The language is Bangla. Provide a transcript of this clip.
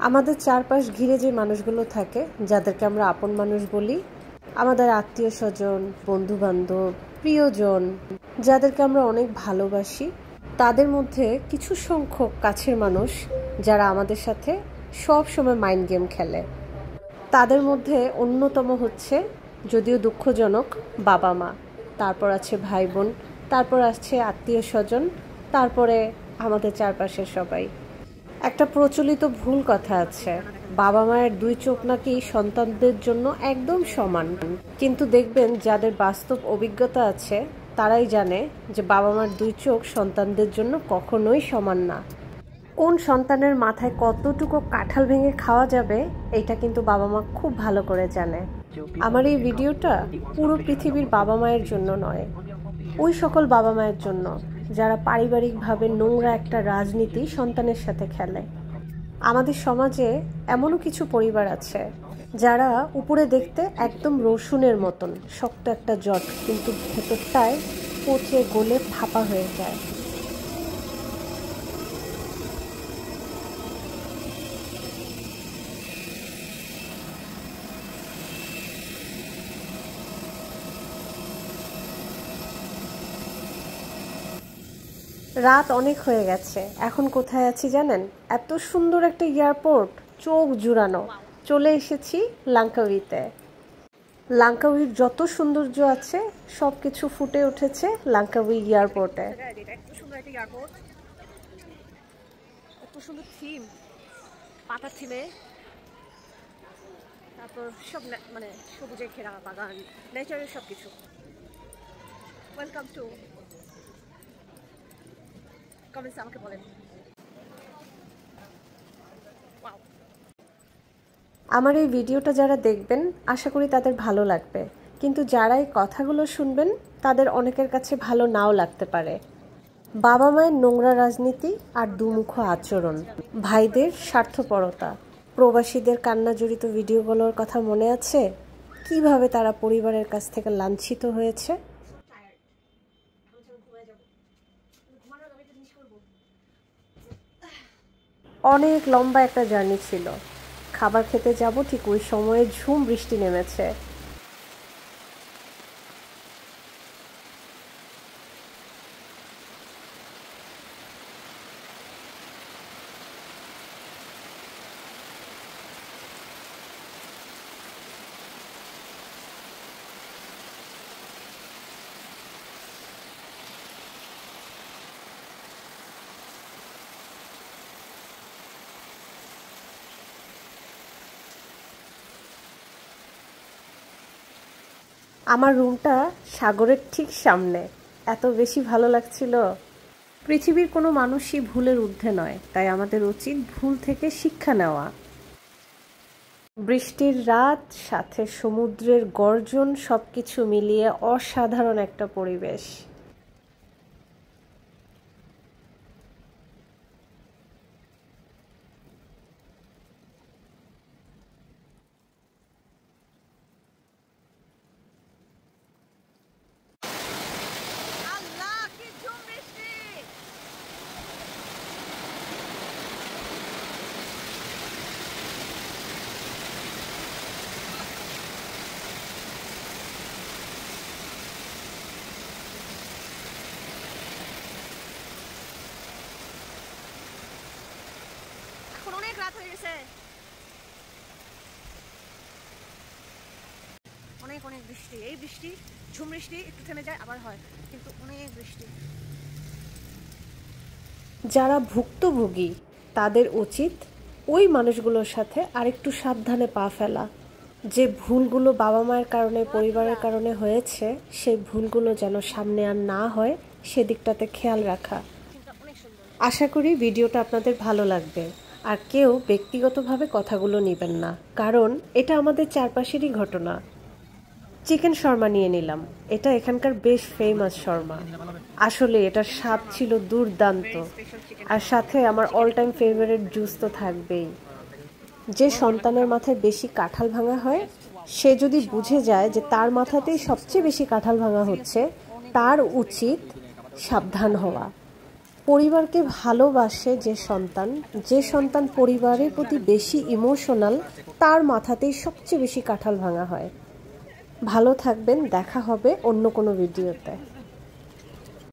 আমাদের চারপাশ ঘিরে যে মানুষগুলো থাকে, যাদেরকে আমরা আপন মানুষ বলি, আমাদের আত্মীয় স্বজন, বন্ধু বান্ধব, প্রিয়জন, যাদেরকে আমরা অনেক ভালোবাসি, তাদের মধ্যে কিছু সংখ্যক কাছের মানুষ যারা আমাদের সাথে সব সময় মাইন্ড গেম খেলে। তাদের মধ্যে অন্যতম হচ্ছে, যদিও দুঃখজনক, বাবা মা, তারপর আছে ভাই বোন, তারপর আছে আত্মীয় স্বজন, তারপরে আমাদের চারপাশের সবাই। একটা প্রচলিত ভুল কথা আছে, বাবা মায়ের দুই চোখ নাকি সন্তানদের জন্য একদম সমান। কিন্তু দেখবেন যাদের বাস্তব অভিজ্ঞতা আছে তারাই জানে যে বাবা মার দুই চোখ সন্তানদের জন্য কখনোই সমান না। কোন সন্তানের মাথায় কতটুকু কাঁঠাল ভেঙে খাওয়া যাবে এটা কিন্তু বাবা মা খুব ভালো করে জানে। আমার এই ভিডিওটা পুরো পৃথিবীর বাবা মায়ের জন্য নয়, ওই সকল বাবা মায়ের জন্য যারা পারিবারিকভাবে নোংরা একটা রাজনীতি সন্তানের সাথে খেলে। আমাদের সমাজে এমনও কিছু পরিবার আছে যারা উপরে দেখতে একদম রসুনের মতন শক্ত একটা জট, কিন্তু ভেতরটায় পচে গলে ফাঁপা হয়ে যায়। রাত অনেক হয়ে গেছে, এখন কোথায় আছি জানেন? এত সুন্দর একটা এয়ারপোর্ট, চোখ জুড়ানো। চলে এসেছি লাঙ্কাউইতে। লাঙ্কাউইর যত সৌন্দর্য আছে সব কিছু ফুটে উঠেছে লাঙ্কাউই এয়ারপোর্টে। এত সুন্দর একটা এয়ারপোর্ট, এত সুন্দর থিম, পাতার থিমে, তারপর সব মানে সবুজে ঘেরা বাগান, নেচারের সব কিছু। ওয়েলকাম টু, কমেন্টসে আমাকে বলেন। আমার এই ভিডিওটা যারা দেখবেন আশা করি তাদের ভালো লাগবে, কিন্তু যারা এই কথাগুলো শুনবেন তাদের অনেকের কাছে ভালো নাও লাগতে পারে। বাবা মায়ের নোংরা রাজনীতি আর দুমুখ আচরণ, ভাইদের স্বার্থপরতা, প্রবাসীদের কান্না জড়িত ভিডিওগুলোর কথা মনে আছে? কিভাবে তারা পরিবারের কাছ থেকে লাঞ্ছিত হয়েছে। অনেক লম্বা একটা জার্নি ছিল। খাবার খেতে যাব ঠিক ওই সময়ে ঝুম বৃষ্টি নেমেছে। আমার রুমটা সাগরের ঠিক সামনে, এত বেশি ভালো লাগছিল। পৃথিবীর কোনো মানুষই ভুলের ঊর্ধ্বে নয়, তাই আমাদের উচিত ভুল থেকে শিক্ষা নেওয়া। বৃষ্টির রাত, সাথে সমুদ্রের গর্জন, সবকিছু মিলিয়ে অসাধারণ একটা পরিবেশ। অনেক রাত হয়ে গেছে, অনেক অনেক বৃষ্টি। এই বৃষ্টি, ঝুম বৃষ্টি, একটু থেমে যায় আবার হয়, কিন্তু অনেক বৃষ্টি। যারা ভুক্তভোগী তাদের উচিত ওই মানুষগুলোর সাথে আরেকটু সাবধানে পা ফেলা। যে ভুলগুলো বাবা মায়ের কারণে, পরিবারের কারণে হয়েছে, সেই ভুলগুলো যেন সামনে আর না হয় সেদিকটাতে খেয়াল রাখা। আশা করি ভিডিওটা আপনাদের ভালো লাগবে, আর কেউ ব্যক্তিগতভাবে কথাগুলো নেবেন না, কারণ এটা আমাদের চারপাশেরই ঘটনা। চিকেন শর্মা নিয়ে নিলাম, এটা এখানকার বেশ ফেমাস শর্মা। আসলে এটার স্বাদ ছিল দুর্দান্ত, আর সাথে আমার অল টাইম ফেভারিট জুস তো থাকবেই। যে সন্তানের মাথায় বেশি কাঁঠাল ভাঙা হয়, সে যদি বুঝে যায় যে তার মাথাতেই সবচেয়ে বেশি কাঁঠাল ভাঙা হচ্ছে, তার উচিত সাবধান হওয়া। পরিবারকে ভালোবাসে যে সন্তান পরিবারের প্রতি বেশি ইমোশনাল, তার মাথাতেই সবচেয়ে বেশি কাঁঠাল ভাঙা হয়। ভালো থাকবেন, দেখা হবে অন্য কোনো ভিডিওতে।